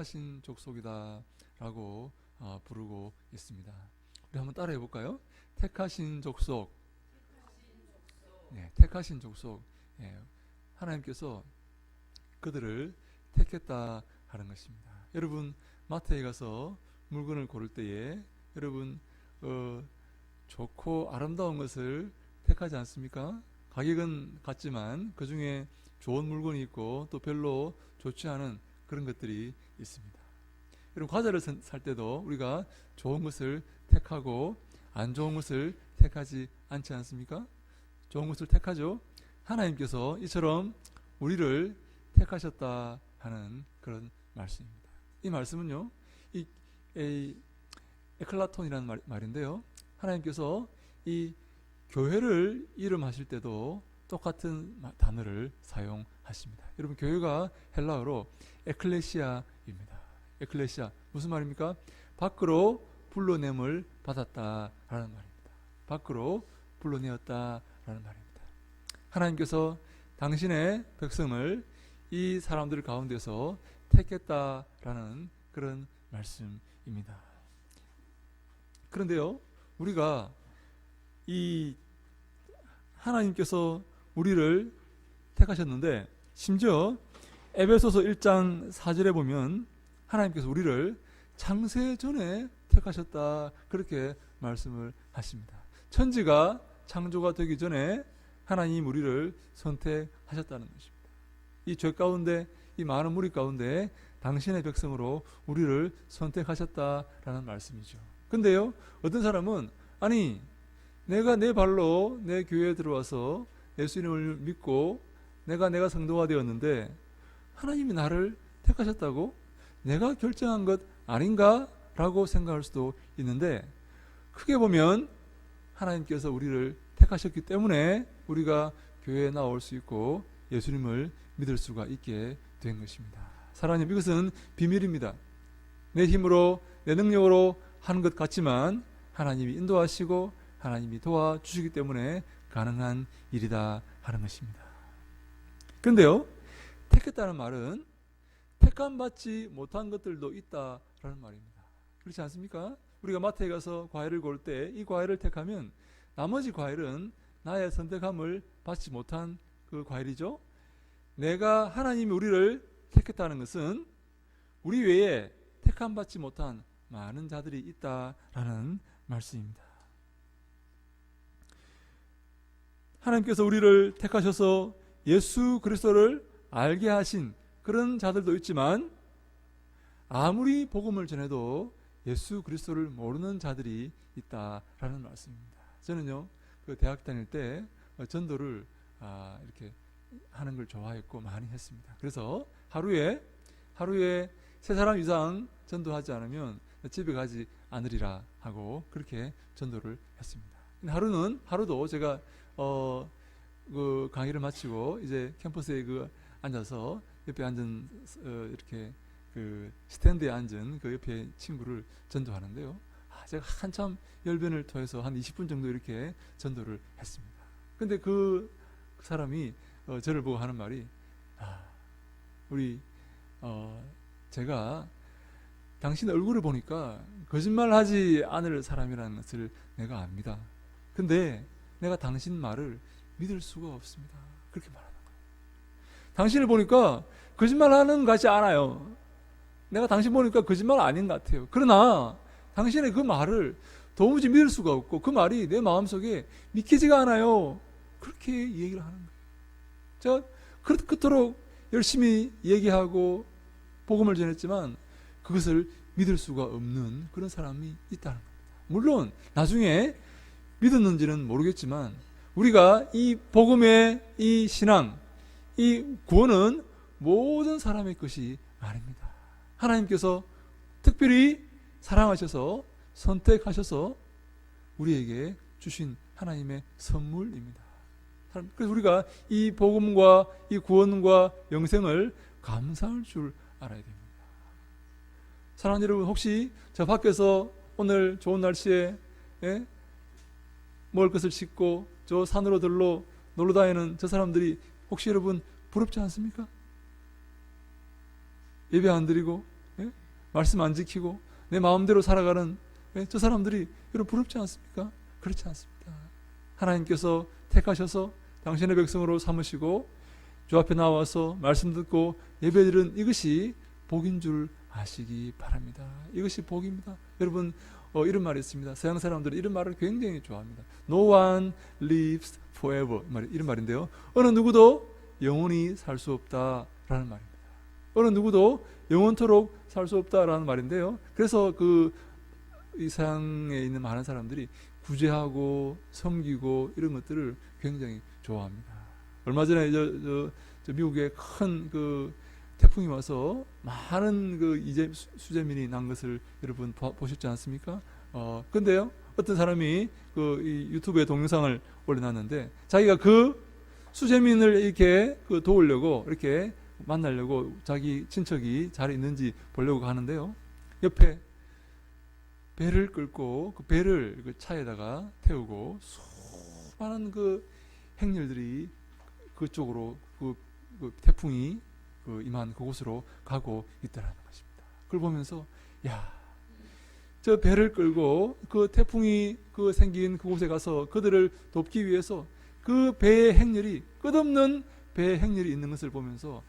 택하신 족속이다 라고 부르고 있습니다. 우리 한번 따라해 볼까요? 택하신 족속. 네, 택하신 족속. 네, 하나님께서 그들을 택했다 하는 것입니다. 여러분 마트에 가서 물건을 고를 때에 여러분 좋고 아름다운 것을 택하지 않습니까? 가격은 같지만 그 중에 좋은 물건이 있고 또 별로 좋지 않은 그런 것들이 있습니다. 여러분 과자를 살 때도 우리가 좋은 것을 택하고 안 좋은 것을 택하지 않지 않습니까? 좋은 것을 택하죠. 하나님께서 이처럼 우리를 택하셨다 하는 그런 말씀입니다. 이 말씀은요, 이 에클라톤이라는 말인데요. 하나님께서 이 교회를 이름하실 때도 똑같은 단어를 사용하십니다. 여러분 교회가 헬라어로 에클레시아입니다. 에클레시아 무슨 말입니까? 밖으로 불러냄을 받았다라는 말입니다. 밖으로 불러내었다라는 말입니다. 하나님께서 당신의 백성을 이 사람들 가운데서 택했다라는 그런 말씀입니다. 그런데요, 우리가 이 하나님께서 우리를 택하셨는데 심지어 에베소서 1장 4절에 보면 하나님께서 우리를 창세 전에 택하셨다 그렇게 말씀을 하십니다. 천지가 창조가 되기 전에 하나님 우리를 선택하셨다는 것입니다. 이 죄 가운데 이 많은 무리 가운데 당신의 백성으로 우리를 선택하셨다라는 말씀이죠. 근데요, 어떤 사람은 아니 내가 내 발로 내 교회에 들어와서 예수님을 믿고 내가 성도가 되었는데 하나님이 나를 택하셨다고? 내가 결정한 것 아닌가? 라고 생각할 수도 있는데 크게 보면 하나님께서 우리를 택하셨기 때문에 우리가 교회에 나올 수 있고 예수님을 믿을 수가 있게 된 것입니다. 사랑하님, 이것은 비밀입니다. 내 힘으로 내 능력으로 하는 것 같지만 하나님이 인도하시고 하나님이 도와주시기 때문에 가능한 일이다 하는 것입니다. 그런데요, 택했다는 말은 택함받지 못한 것들도 있다라는 말입니다. 그렇지 않습니까? 우리가 마트에 가서 과일을 고를 때 이 과일을 택하면 나머지 과일은 나의 선택함을 받지 못한 그 과일이죠. 내가 하나님이 우리를 택했다는 것은 우리 외에 택함받지 못한 많은 자들이 있다라는 말씀입니다. 하나님께서 우리를 택하셔서 예수 그리스도를 알게 하신 그런 자들도 있지만 아무리 복음을 전해도 예수 그리스도를 모르는 자들이 있다라는 말씀입니다. 저는요, 그 대학 다닐 때 전도를 이렇게 하는 걸 좋아했고 많이 했습니다. 그래서 하루에 세 사람 이상 전도하지 않으면 집에 가지 않으리라 하고 그렇게 전도를 했습니다. 하루도 제가 그 강의를 마치고 이제 캠퍼스에 앉아서 옆에 앉은 이렇게 그 스탠드에 앉은 그 옆에 친구를 전도하는데요. 제가 한참 열변을 토해서 한 20분 정도 이렇게 전도를 했습니다. 근데 그 사람이 저를 보고 하는 말이 제가 당신 얼굴을 보니까 거짓말하지 않을 사람이라는 것을 내가 압니다. 근데 내가 당신 말을 믿을 수가 없습니다. 그렇게 말하는 거예요. 당신을 보니까 거짓말하는 것 같지 않아요. 내가 당신 보니까 거짓말 아닌 것 같아요. 그러나 당신의 그 말을 도무지 믿을 수가 없고 그 말이 내 마음속에 믿기지가 않아요. 그렇게 얘기를 하는 거예요. 제가 그토록 열심히 얘기하고 복음을 전했지만 그것을 믿을 수가 없는 그런 사람이 있다는 겁니다. 물론 나중에 믿었는지는 모르겠지만 우리가 이 복음의 이 신앙, 이 구원은 모든 사람의 것이 아닙니다. 하나님께서 특별히 사랑하셔서 선택하셔서 우리에게 주신 하나님의 선물입니다. 그래서 우리가 이 복음과 이 구원과 영생을 감사할 줄 알아야 됩니다. 사랑하는 여러분, 혹시 저 밖에서 오늘 좋은 날씨에 먹을 것을 싣고 저 산으로 들러 놀러 다니는 저 사람들이 혹시 여러분 부럽지 않습니까? 예배 안 드리고 말씀 안 지키고 내 마음대로 살아가는 저 사람들이 여러분 부럽지 않습니까? 그렇지 않습니다. 하나님께서 택하셔서 당신의 백성으로 삼으시고 주 앞에 나와서 말씀 듣고 예배드리는 이것이 복인 줄 아시기 바랍니다. 이것이 복입니다. 여러분 이런 말이 있습니다. 서양 사람들은 이런 말을 굉장히 좋아합니다. No one lives forever 이런 말인데요. 어느 누구도 영원히 살 수 없다라는 말입니다. 어느 누구도 영원토록 살 수 없다라는 말인데요. 그래서 이 세상에 있는 많은 사람들이 구제하고 섬기고 이런 것들을 굉장히 좋아합니다. 얼마 전에 저 미국에 큰 태풍이 와서 많은 수재민이 난 것을 여러분 보셨지 않습니까? 근데요, 어떤 사람이 이 유튜브에 동영상을 올려놨는데 자기가 수재민을 이렇게 도우려고 이렇게 만나려고 자기 친척이 잘 있는지 보려고 가는데요. 옆에 배를 끌고 배를 차에다가 태우고 수많은 행렬들이 그쪽으로 태풍이 임한 그곳으로 가고 있다라는 것입니다. 그걸 보면서 저 배를 끌고 태풍이 생긴 그곳에 가서 그들을 돕기 위해서 배의 행렬이 끝없는 배의 행렬이 있는 것을 보면서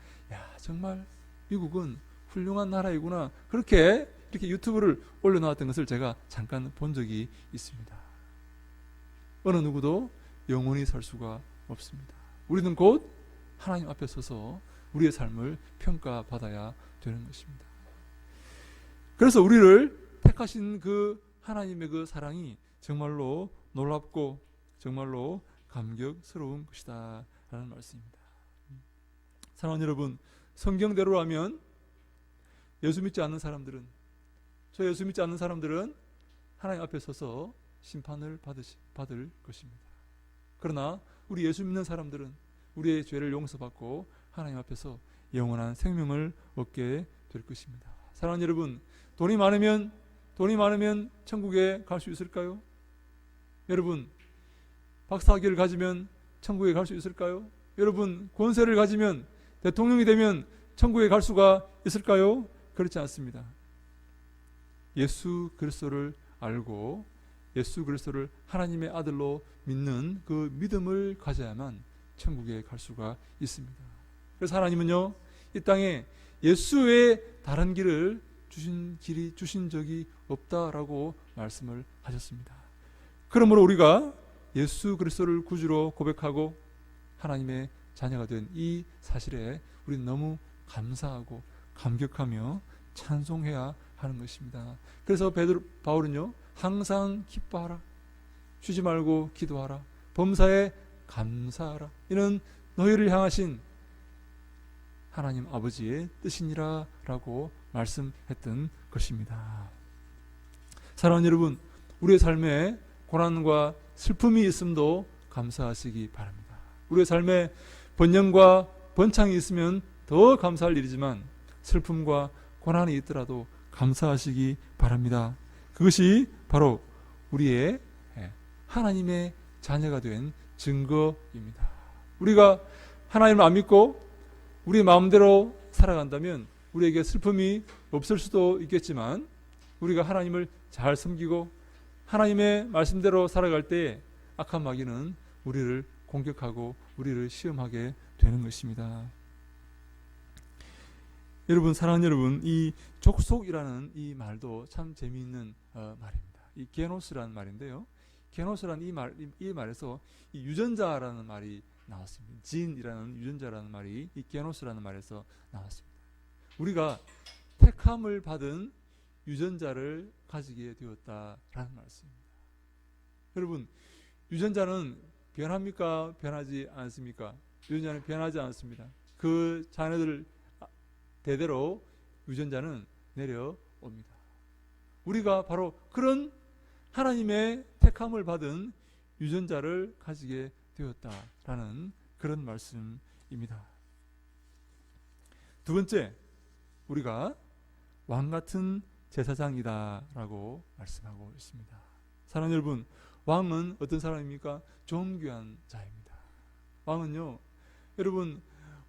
정말 미국은 훌륭한 나라이구나 그렇게 이렇게 유튜브를 올려놓았던 것을 제가 잠깐 본 적이 있습니다. 어느 누구도 영원히 살 수가 없습니다. 우리는 곧 하나님 앞에 서서 우리의 삶을 평가받아야 되는 것입니다. 그래서 우리를 택하신 하나님의 사랑이 정말로 놀랍고 정말로 감격스러운 것이다 라는 말씀입니다. 사랑하는 여러분, 성경대로라면 예수 믿지 않는 사람들은 하나님 앞에 서서 심판을 받을 것입니다. 그러나 우리 예수 믿는 사람들은 우리의 죄를 용서받고 하나님 앞에서 영원한 생명을 얻게 될 것입니다. 사랑하는 여러분, 돈이 많으면 천국에 갈 수 있을까요? 여러분, 박사학위를 가지면 천국에 갈 수 있을까요? 여러분, 권세를 가지면 대통령이 되면 천국에 갈 수가 있을까요? 그렇지 않습니다. 예수 그리스도를 알고 예수 그리스도를 하나님의 아들로 믿는 그 믿음을 가져야만 천국에 갈 수가 있습니다. 그래서 하나님은요, 이 땅에 예수 외에 다른 길을 주신 적이 없다라고 말씀을 하셨습니다. 그러므로 우리가 예수 그리스도를 구주로 고백하고 하나님의 자녀가 된 이 사실에 우리는 너무 감사하고 감격하며 찬송해야 하는 것입니다. 그래서 바울은요, 항상 기뻐하라, 쉬지 말고 기도하라, 범사에 감사하라, 이는 너희를 향하신 하나님 아버지의 뜻이니라 라고 말씀했던 것입니다. 사랑하는 여러분, 우리의 삶에 고난과 슬픔이 있음도 감사하시기 바랍니다. 우리의 삶에 번영과 번창이 있으면 더 감사할 일이지만 슬픔과 고난이 있더라도 감사하시기 바랍니다. 그것이 바로 우리의 하나님의 자녀가 된 증거입니다. 우리가 하나님을 안 믿고 우리 마음대로 살아간다면 우리에게 슬픔이 없을 수도 있겠지만 우리가 하나님을 잘 섬기고 하나님의 말씀대로 살아갈 때 악한 마귀는 우리를 공격하고 우리를 시험하게 되는 것입니다. 여러분, 사랑하는 여러분, 이 족속이라는 이 말도 참 재미있는 말입니다. 이 게노스라는 말인데요. 게노스라는 이 말에서 이 유전자라는 말이 나왔습니다. 진이라는 유전자라는 말이 이 게노스라는 말에서 나왔습니다. 우리가 택함을 받은 유전자를 가지게 되었다라는 말씀입니다. 여러분, 유전자는 변합니까? 변하지 않습니까? 유전자는 변하지 않습니다. 그 자녀들 대대로 유전자는 내려옵니다. 우리가 바로 그런 하나님의 택함을 받은 유전자를 가지게 되었다라는 그런 말씀입니다. 두 번째, 우리가 왕같은 제사장이다라고 말씀하고 있습니다. 사랑하는 여러분, 왕은 어떤 사람입니까? 존귀한 자입니다. 왕은요, 여러분,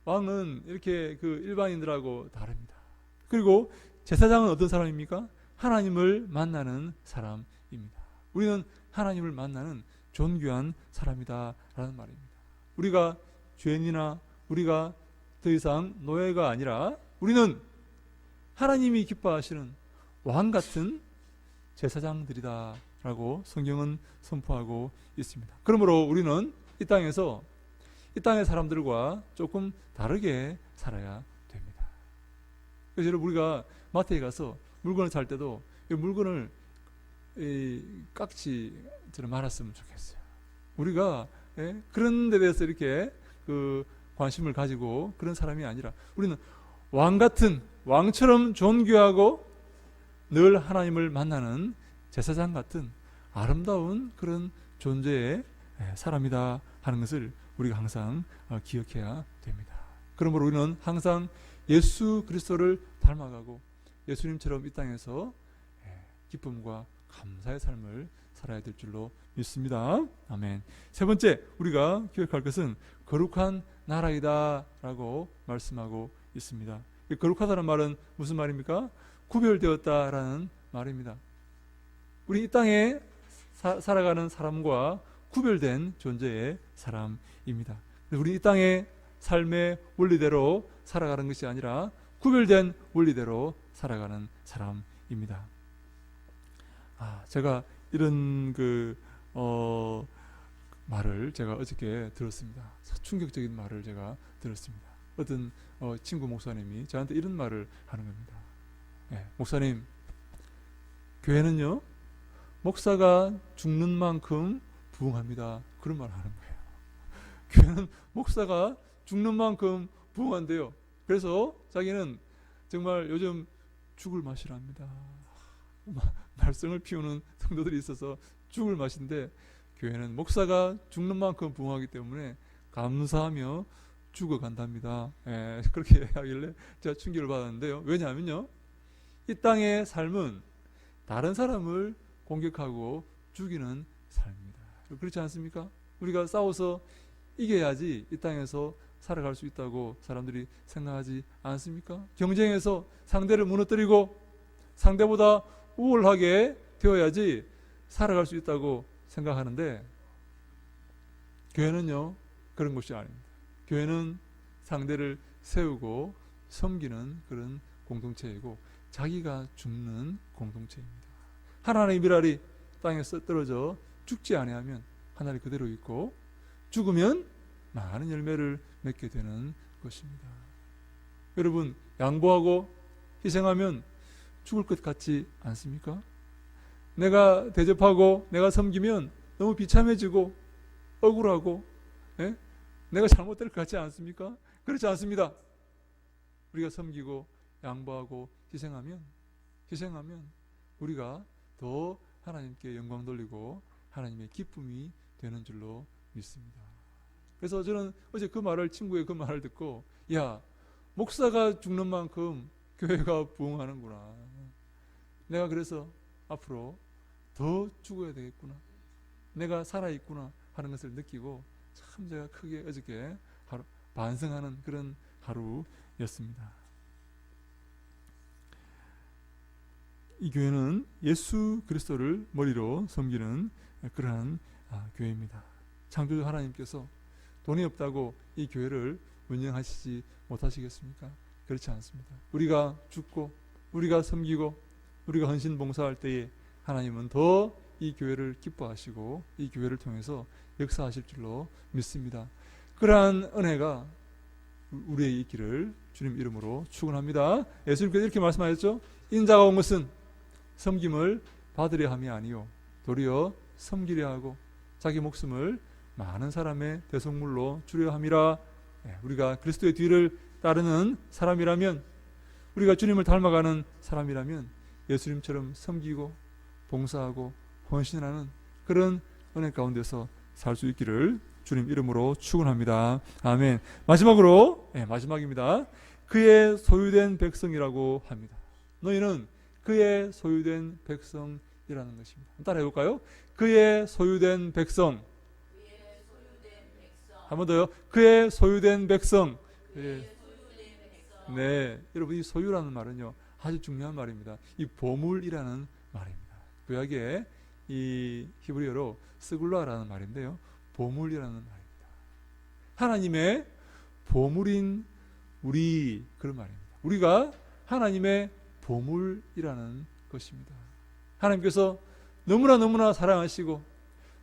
왕은 이렇게 일반인들하고 다릅니다. 그리고 제사장은 어떤 사람입니까? 하나님을 만나는 사람입니다. 우리는 하나님을 만나는 존귀한 사람이다 라는 말입니다. 우리가 죄인이나 우리가 더 이상 노예가 아니라 우리는 하나님이 기뻐하시는 왕같은 제사장들이다 라고 성경은 선포하고 있습니다. 그러므로 우리는 이 땅에서 이 땅의 사람들과 조금 다르게 살아야 됩니다. 그래서 여러분, 우리가 마트에 가서 물건을 살 때도 이 물건을 깍지처럼 말았으면 좋겠어요. 우리가 그런 데 대해서 이렇게 관심을 가지고 그런 사람이 아니라 우리는 왕같은, 왕처럼 존귀하고 늘 하나님을 만나는 제사장 같은 아름다운 그런 존재의 사람이다 하는 것을 우리가 항상 기억해야 됩니다. 그러므로 우리는 항상 예수 그리스도를 닮아가고 예수님처럼 이 땅에서 기쁨과 감사의 삶을 살아야 될 줄로 믿습니다. 아멘. 세 번째, 우리가 기억할 것은 거룩한 나라이다 라고 말씀하고 있습니다. 거룩하다는 말은 무슨 말입니까? 구별되었다라는 말입니다. 우리 이 땅에 살아가는 사람과 구별된 존재의 사람입니다. 우리 이 땅의 삶의 원리대로 살아가는 것이 아니라 구별된 원리대로 살아가는 사람입니다. 제가 이런 말을 제가 어저께 들었습니다. 충격적인 말을 제가 들었습니다. 어떤 친구 목사님이 저한테 이런 말을 하는 겁니다. 목사님, 교회는요 목사가 죽는 만큼 부흥합니다. 그런 말을 하는 거예요. 교회는 목사가 죽는 만큼 부흥한대요. 그래서 자기는 정말 요즘 죽을 맛이랍니다. 말썽을 피우는 성도들이 있어서 죽을 맛인데 교회는 목사가 죽는 만큼 부흥하기 때문에 감사하며 죽어간답니다. 그렇게 하길래 제가 충격을 받았는데요. 왜냐하면요, 이 땅의 삶은 다른 사람을 공격하고 죽이는 삶입니다. 그렇지 않습니까? 우리가 싸워서 이겨야지 이 땅에서 살아갈 수 있다고 사람들이 생각하지 않습니까? 경쟁에서 상대를 무너뜨리고 상대보다 우월하게 되어야지 살아갈 수 있다고 생각하는데 교회는요 그런 것이 아닙니다. 교회는 상대를 세우고 섬기는 그런 공동체이고 자기가 죽는 공동체입니다. 하나님의 미랄이 땅에 떨어져 죽지 아니하면 하늘이 그대로 있고 죽으면 많은 열매를 맺게 되는 것입니다. 여러분, 양보하고 희생하면 죽을 것 같지 않습니까? 내가 대접하고 내가 섬기면 너무 비참해지고 억울하고 내가 잘못될 것 같지 않습니까? 그렇지 않습니다. 우리가 섬기고 양보하고 희생하면 우리가 더 하나님께 영광 돌리고 하나님의 기쁨이 되는 줄로 믿습니다. 그래서 저는 어제 친구의 그 말을 듣고, 야, 목사가 죽는 만큼 교회가 부흥하는구나. 내가 그래서 앞으로 더 죽어야 되겠구나. 내가 살아있구나 하는 것을 느끼고 참 제가 크게 어저께 반성하는 그런 하루였습니다. 이 교회는 예수 그리스도를 머리로 섬기는 그러한 교회입니다. 창조주 하나님께서 돈이 없다고 이 교회를 운영하시지 못하시겠습니까? 그렇지 않습니다. 우리가 죽고 우리가 섬기고 우리가 헌신 봉사할 때에 하나님은 더 이 교회를 기뻐하시고 이 교회를 통해서 역사하실 줄로 믿습니다. 그러한 은혜가 우리의 있기를 주님 이름으로 축원합니다. 예수님께서 이렇게 말씀하셨죠. 인자가 온 것은 섬김을 받으려 함이 아니요 도리어 섬기려 하고 자기 목숨을 많은 사람의 대속물로 주려 함이라. 우리가 그리스도의 뒤를 따르는 사람이라면, 우리가 주님을 닮아가는 사람이라면 예수님처럼 섬기고 봉사하고 헌신하는 그런 은혜 가운데서 살 수 있기를 주님 이름으로 축원합니다. 아멘. 마지막으로, 마지막입니다. 그의 소유된 백성이라고 합니다. 너희는 그의 소유된 백성이라는 것입니다. 따라해 볼까요? 그의 소유된 백성. 한 번 더요. 그의 소유된 백성. 네, 여러분, 이 소유라는 말은요 아주 중요한 말입니다. 이 보물이라는 말입니다. 구약의 이 히브리어로 스굴라라는 말인데요. 보물이라는 말입니다. 하나님의 보물인 우리, 그런 말입니다. 우리가 하나님의 보물이라는 것입니다. 하나님께서 너무나 사랑하시고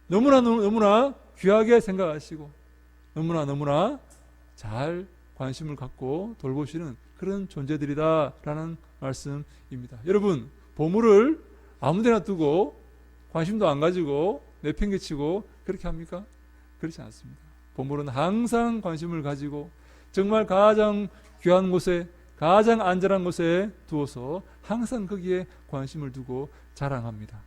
너무나 귀하게 생각하시고 너무나 잘 관심을 갖고 돌보시는 그런 존재들이다라는 말씀입니다. 여러분, 보물을 아무데나 두고 관심도 안 가지고 내팽개치고 그렇게 합니까? 그렇지 않습니다. 보물은 항상 관심을 가지고 정말 가장 귀한 곳에, 가장 안전한 곳에 두어서 항상 거기에 관심을 두고 자랑합니다.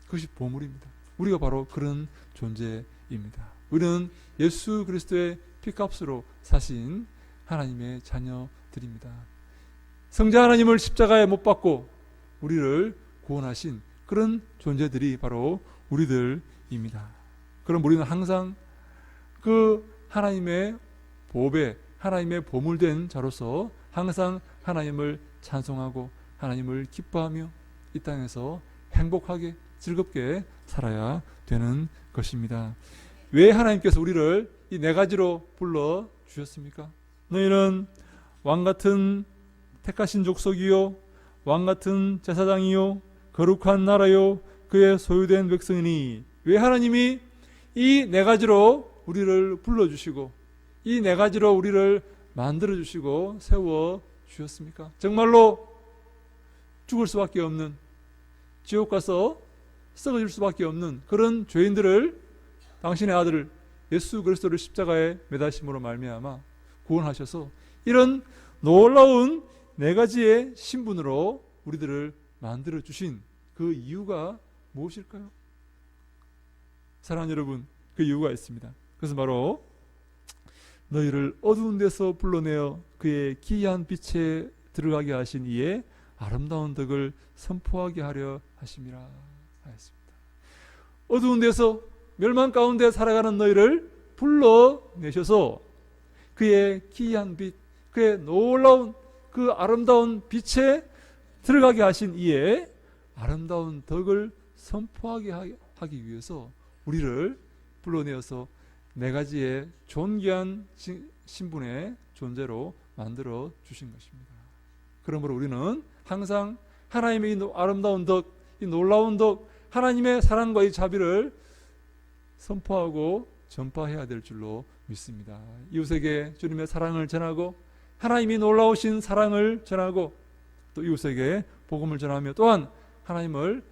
그것이 보물입니다. 우리가 바로 그런 존재입니다. 우리는 예수 그리스도의 피값으로 사신 하나님의 자녀들입니다. 성자 하나님을 십자가에 못 박고 우리를 구원하신 그런 존재들이 바로 우리들입니다. 그럼 우리는 항상 그 하나님의 보배, 하나님의 보물된 자로서 항상 하나님을 찬송하고 하나님을 기뻐하며 이 땅에서 행복하게 즐겁게 살아야 되는 것입니다. 왜 하나님께서 우리를 이 네 가지로 불러 주셨습니까? 너희는 왕같은 택하신 족속이요 왕같은 제사장이요 거룩한 나라요 그의 소유된 백성이니. 왜 하나님이 이 네 가지로 우리를 불러주시고 이 네 가지로 우리를 만들어주시고 세워주셨습니까? 정말로 죽을 수밖에 없는, 지옥 가서 썩어질 수밖에 없는 그런 죄인들을 당신의 아들 예수 그리스도를 십자가에 매다심으로 말미암아 구원하셔서 이런 놀라운 네 가지의 신분으로 우리들을 만들어주신 그 이유가 무엇일까요? 사랑하는 여러분, 그 이유가 있습니다. 그것은 바로 너희를 어두운 데서 불러내어 그의 기이한 빛에 들어가게 하신 이의 아름다운 덕을 선포하게 하려 하심이라 하였습니다. 어두운 데서 멸망 가운데 살아가는 너희를 불러내셔서 그의 기이한 빛, 그의 놀라운 그 아름다운 빛에 들어가게 하신 이의 아름다운 덕을 선포하게 하기 위해서 우리를 불러내어서 네 가지의 존귀한 신분의 존재로 만들어 주신 것입니다. 그러므로 우리는 항상 하나님의 이 아름다운 덕, 이 놀라운 덕, 하나님의 사랑과 이 자비를 선포하고 전파해야 될 줄로 믿습니다. 이웃에게 주님의 사랑을 전하고 하나님이 놀라우신 사랑을 전하고 또 이웃에게 복음을 전하며 또한 하나님을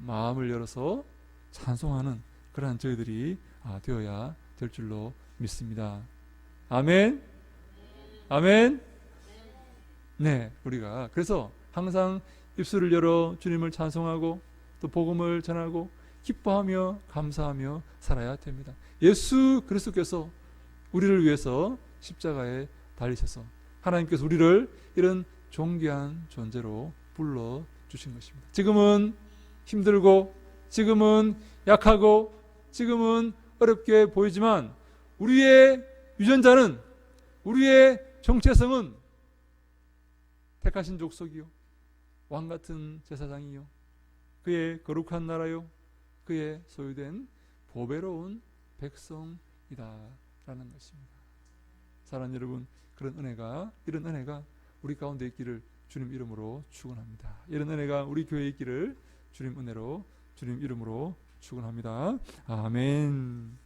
마음을 열어서 찬송하는 그러한 저희들이 되어야 될 줄로 믿습니다. 아멘. 아멘. 네, 우리가 그래서 항상 입술을 열어 주님을 찬송하고 또 복음을 전하고 기뻐하며 감사하며 살아야 됩니다. 예수 그리스도께서 우리를 위해서 십자가에 달리셔서 하나님께서 우리를 이런 존귀한 존재로 불러주신 것입니다. 지금은 힘들고 지금은 약하고 지금은 어렵게 보이지만 우리의 유전자는, 우리의 정체성은 택하신 족속이요 왕같은 제사장이요 그의 거룩한 나라요 그의 소유된 보배로운 백성이다 라는 것입니다. 사랑하는 여러분, 그런 은혜가, 이런 은혜가 우리 가운데 있기를 주님 이름으로 축원합니다. 이런 은혜가 우리 교회에 있기를 주님 은혜로, 주님 이름으로 축원합니다. 아멘.